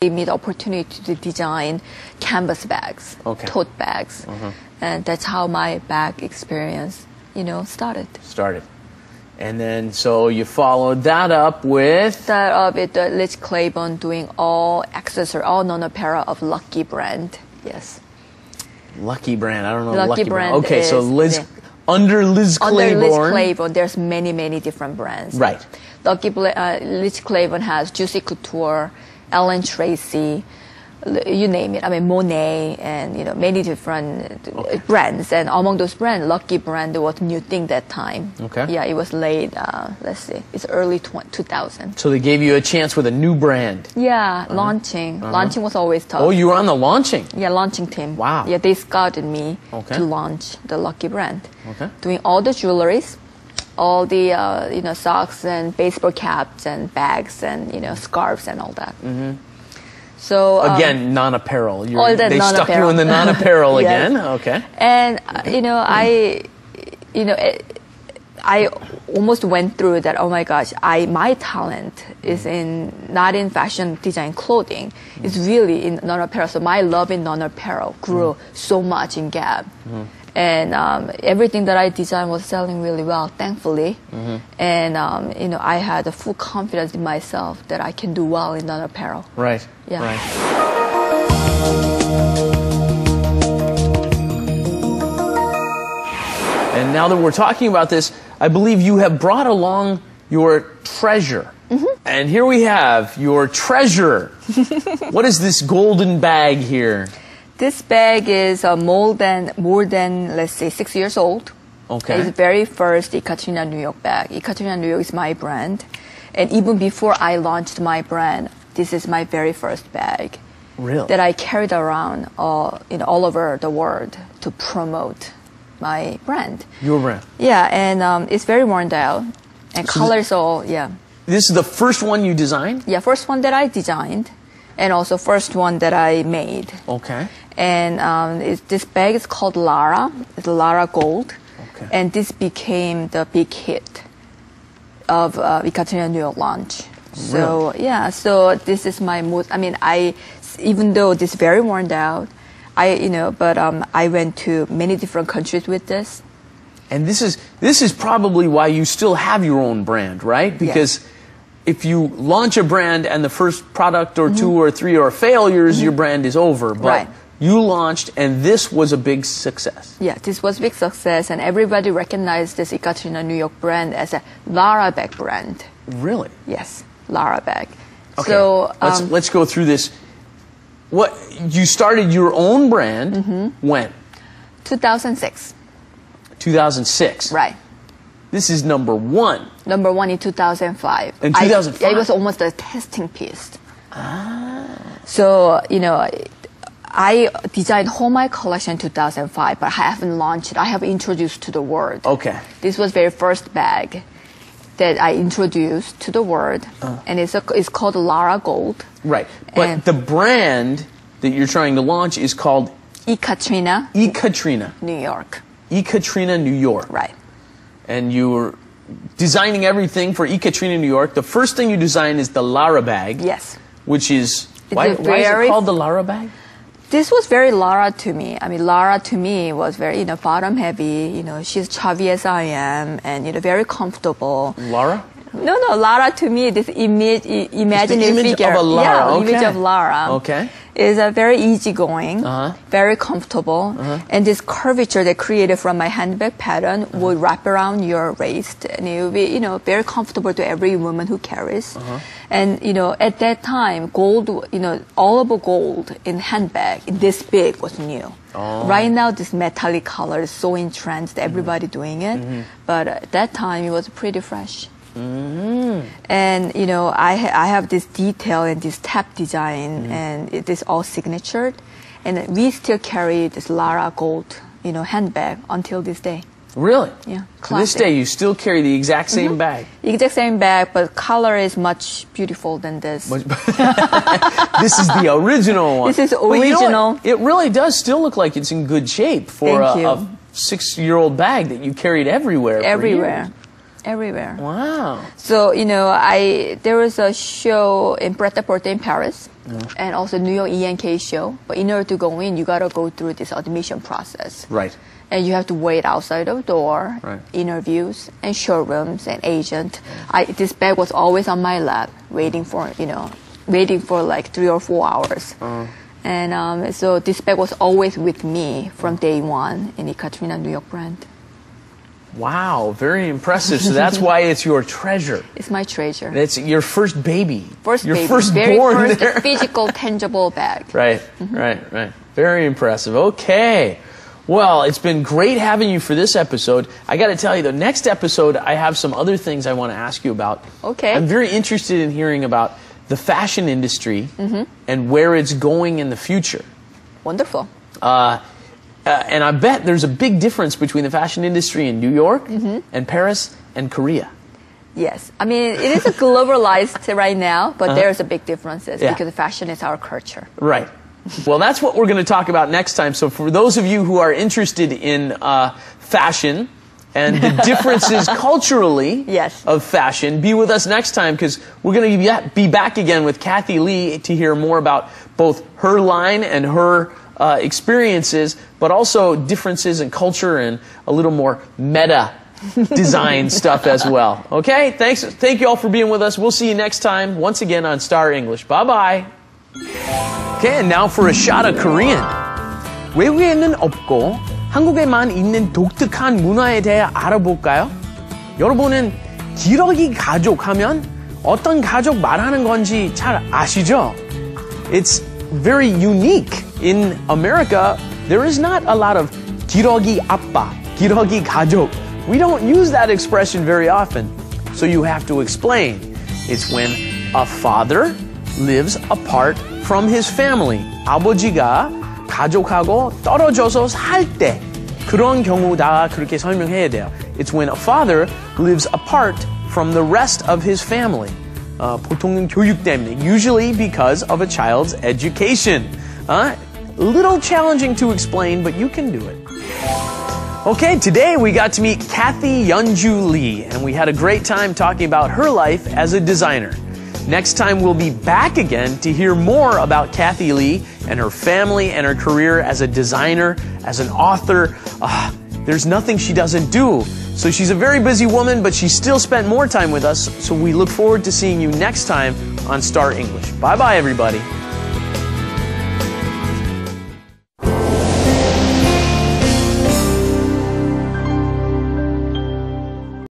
gave me the opportunity to design canvas bags, tote bags, and that's how my bag experience, started. And then, so you followed that up with? Liz Claiborne doing all accessory, all non-apparel of Lucky brand. Yes. Lucky brand. I don't know. Lucky brand. Okay, so under Liz Claiborne. Under Liz Claiborne, there's many different brands. Right. Liz Claiborne has Juicy Couture, Ellen Tracy, you name it. I mean, Monet, and many different brands. And among those brands, Lucky brand was a new thing that time. Okay. Yeah, it was late. Let's see, it's early 2000. So they gave you a chance with a new brand. Yeah, launching. Launching was always tough. Oh, you were on the launching. Yeah, launching team. Wow. Yeah, they scouted me to launch the Lucky brand. Okay. Doing all the jewelries, all the socks and baseball caps and bags and scarves and all that. So again, non-apparel. All that they non-apparel. stuck you in the non-apparel Yes. again. Okay. And I almost went through that. Oh my gosh, my talent is not in fashion design clothing. It's really in non-apparel. So my love in non-apparel grew so much in Gap. And everything that I designed was selling really well, thankfully. And I had a full confidence in myself that I can do well in non-apparel. Right. Yeah. Right. And now that we're talking about this, I believe you have brought along your treasure. And here we have your treasure. What is this golden bag here? This bag is more than, let's say, 6 years old. Okay. It's the very first Ekaterina New York bag. Ekaterina New York is my brand. And even before I launched my brand, this is my very first bag. Really? That I carried around all over the world to promote my brand. Your brand? Yeah, and it's very worn down. And colors This is the first one you designed? Yeah, first one that I designed. And also first one that I made. Okay. And this bag is called Lara. It's Lara Gold. Okay. And this became the big hit of Ekaterina New York launch. So, really? So this is my most, even though this is very worn out, I went to many different countries with this. And this is probably why you still have your own brand, right? Because if you launch a brand and the first product or two or three are failures, your brand is over. But you launched and this was a big success. Yeah, this was a big success and everybody recognized this Ekaterina New York brand as a Lara bag brand. Really? Yes, Lara bag. Okay. So let's go through this. What you started your own brand when? 2006. 2006. Right. This is number one. Number one in 2005. In 2005? It was almost a testing piece. So, I designed whole my collection in 2005, but I haven't launched it. I have introduced to the world. Okay. This was very first bag that I introduced to the world, and it's called Lara Gold. Right. But the brand that you're trying to launch is called Ekaterina. New York. Ekaterina New York. Right. And you were designing everything for Ekaterina New York. The first thing you designed is the Lara bag. Yes. Which is, why is it called the Lara bag? This was very Lara to me. Lara to me was very, bottom heavy. She's chubby as I am and, very comfortable. Lara? No, Lara to me, this imaginary image figure. Of a Lara. Yeah, okay. image of Lara. Okay. Is very easygoing, very comfortable, and this curvature that created from my handbag pattern would wrap around your waist, and it would be, very comfortable to every woman who carries. And, at that time, gold, all of gold in handbag, this big was new. Right now, this metallic color is so in trend that everybody doing it, but at that time, it was pretty fresh. And, I have this detail and this tab design, and it is all signatured. And we still carry this Lara Gold, handbag until this day. Really? Yeah. To this day, you still carry the exact same bag? Exact same bag, but color is much beautiful than this. This is the original one. This is original. It really does still look like it's in good shape for a 6-year-old bag that you carried everywhere. Everywhere. Everywhere. Wow. So, there was a show in Pret-a-Porter in Paris and also New York ENK show. But in order to go in, you got to go through this admission process. Right. And you have to wait outside the door, right. interviews and showrooms and agent. This bag was always on my lap, waiting for like 3 or 4 hours. And so this bag was always with me from day one in the Katrina New York brand. Wow, very impressive. So that's why it's your treasure. It's my treasure. It's your first baby. Your very first physical, tangible bag. Right, right. Very impressive. Okay. Well, it's been great having you for this episode. I got to tell you, the next episode, I have some other things I want to ask you about. Okay. I'm very interested in hearing about the fashion industry and where it's going in the future. Wonderful. And I bet there's a big difference between the fashion industry in New York and Paris and Korea. Yes. I mean, it is globalized right now, but there's a big differences because fashion is our culture. Right. Well, that's what we're going to talk about next time. So for those of you who are interested in fashion and the differences culturally of fashion, be with us next time because we're going to be back again with Cathy Lee to hear more about both her line and her experiences, but also differences in culture and a little more meta design stuff as well. Okay? Thank you all for being with us. We'll see you next time once again on Star English. Bye-bye. Okay, and now for a shot of Korean. 외국에는 없고 한국에만 있는 독특한 문화에 대해 알아볼까요? 여러분은 기러기 가족 하면 어떤 가족 말하는 건지 잘 아시죠? It's very unique. In America, there is not a lot of 기러기 아빠, 기러기 가족. We don't use that expression very often. So you have to explain. It's when a father lives apart from his family. 아버지가 가족하고 떨어져서 살 때 그런 경우다 그렇게 설명해야 돼요. It's when a father lives apart from the rest of his family. 보통은 교육 때문에. Usually because of a child's education. Little challenging to explain, but you can do it. Okay, today we got to meet Cathy Lee, and we had a great time talking about her life as a designer. Next time we'll be back again to hear more about Cathy Lee and her family and her career as a designer, as an author. There's nothing she doesn't do. So she's a very busy woman, but she still spent more time with us. So we look forward to seeing you next time on Star English. Bye-bye, everybody.